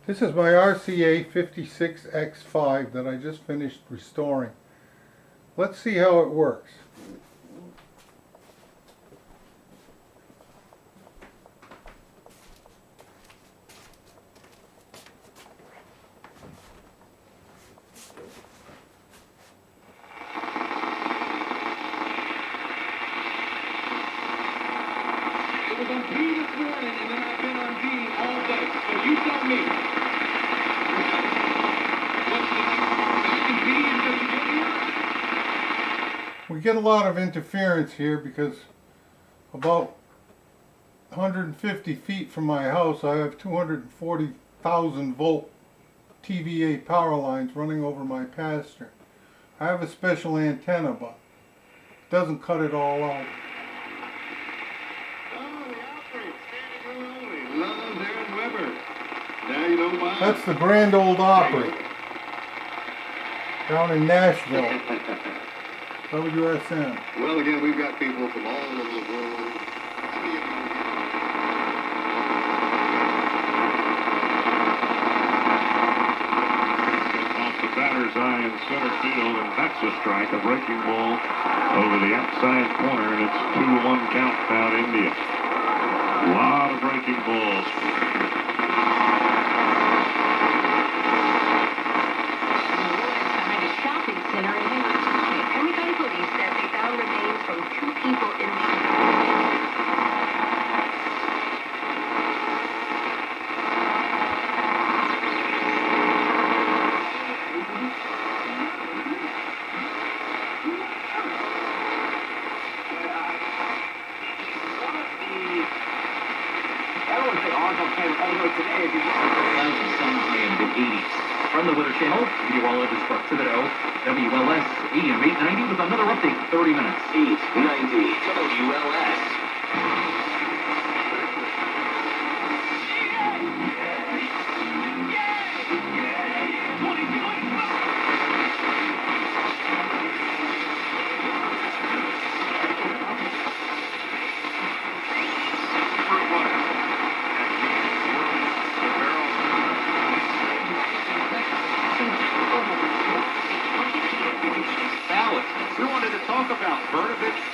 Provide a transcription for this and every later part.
This is my RCA 56X5 that I just finished restoring. Let's see how it works. It was on P this morning, and then I've been on G all day. So you tell me. What's the inconvenience of the get here? We get a lot of interference here because about 150 feet from my house I have 240,000 volt TVA power lines running over my pasture. I have a special antenna, but it doesn't cut it all out. That's the Grand Old Opry down in Nashville, WSN. Well, again, we've got people from all over the world. Off the batter's eye in center field, and that's a strike, a breaking ball over the outside corner, and it's 2-1 count down India. A lot of breaking balls. From the Weather Channel, meteorologist Buck Thibodeau, WLS AM 890 with another update, 30 minutes. 890 WLS.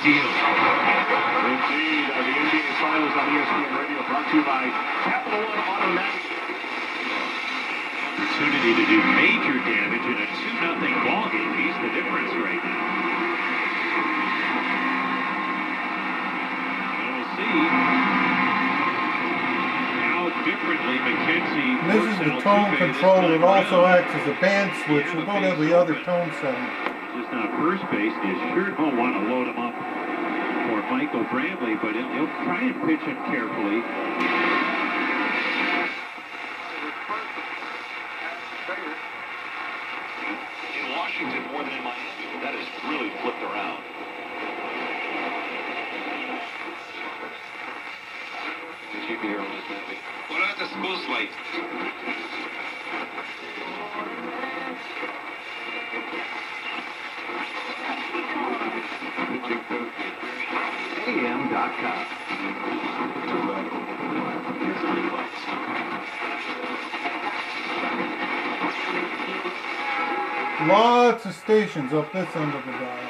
Indeed, the NBA Finals on ESPN Radio brought to you by Capital One Automatic. Opportunity to do major damage in a 2-0 ball game. He's the difference right now. And we'll see how differently McKenzie. This is the tone control. It also acts as a band switch. We'll go to the other tone setting. Just on first base, you sure don't want to load him up for Michael Brantley, but he'll try and pitch him carefully. In Washington more than in Miami, that is really flipped around. Did you hear on this movie? What about the school slate? AM.com. Lots of stations up this end of the dial.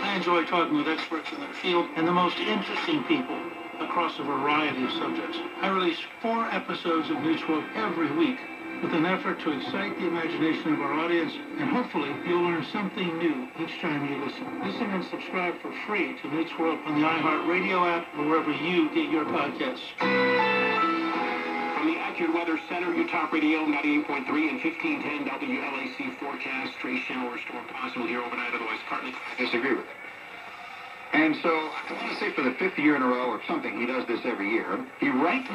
I enjoy talking with experts in their field and the most interesting people across a variety of subjects. I release 4 episodes of Newsworld every week with an effort to excite the imagination of our audience, and hopefully you'll learn something new each time you listen. Listen and subscribe for free to Newsworld on the iHeartRadio app or wherever you get your podcasts. From the Accurate Weather Center, Utah Radio 98.3 and 1510 WLAC forecast. Trace shower storm possible here overnight, otherwise partly. Disagree with it. And so, I want to say for the 5th year in a row or something, he does this every year. He writes.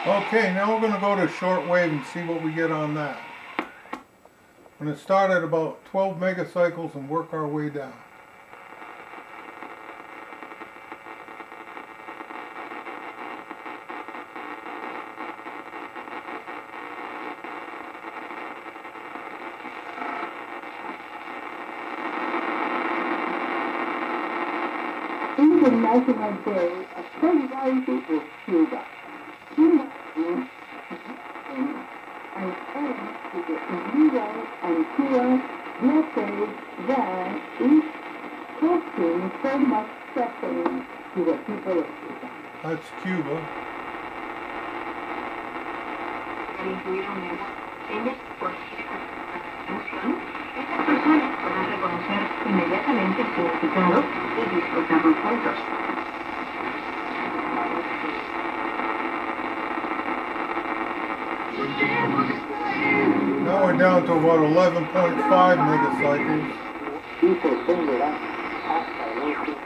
Okay, now we're going to go to shortwave and see what we get on that. We're going to start at about 12 megacycles and work our way down. International Day of Solidarity with Cuba. Cuba is an end to the illegal and cruel blockade that is causing so much suffering to the people of Cuba. That's Cuba. Estas personas podrán reconocer inmediatamente el significado y disfrutarlo juntos. Now we're down to about 11.5 megacycles. Y se extenderá hasta el último.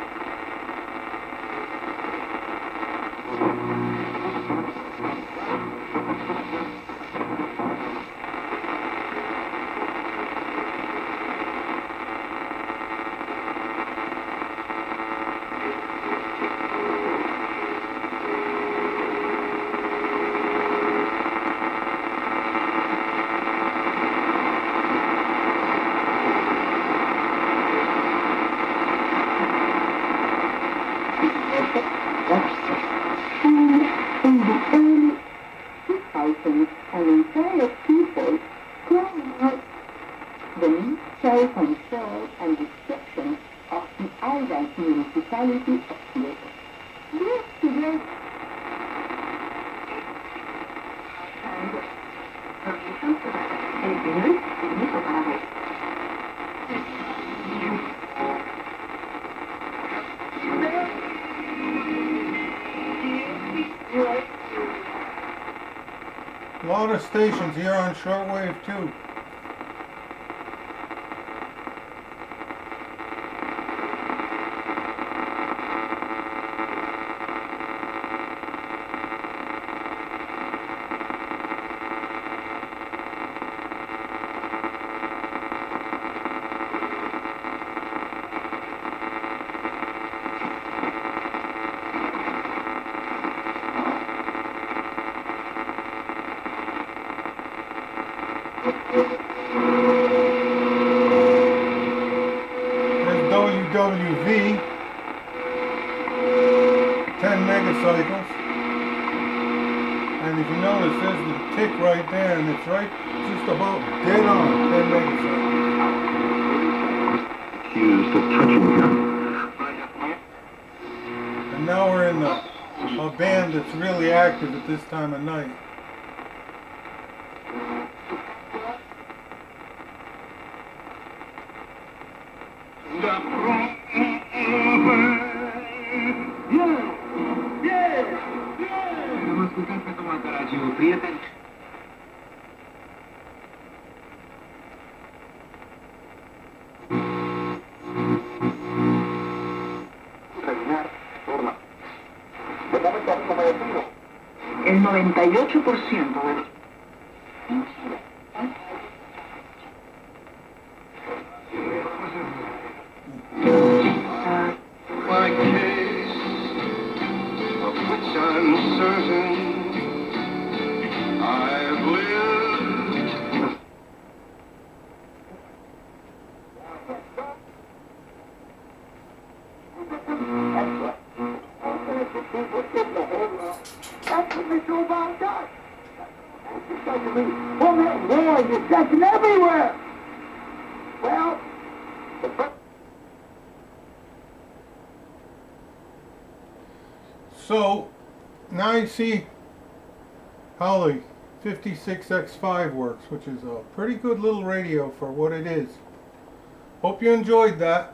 In the early 2000s, an entire people crying out the self-control and destruction of the island municipality of Kyoto. This today and permission to el primer permiso para ver. A lot of stations here on shortwave too. There's WWV, 10 megacycles, and if you notice there's the tick right there, and it's right just about dead on 10 megacycles. Accused of touching him. And now we're in a band that's really active at this time of night. El 98% de los My case, of which I'm certain, I've lived. That's what Mr. Obama does. Well, that war is second everywhere. Well, So now you see how the 56X5 works, which is a pretty good little radio for what it is. Hope you enjoyed that.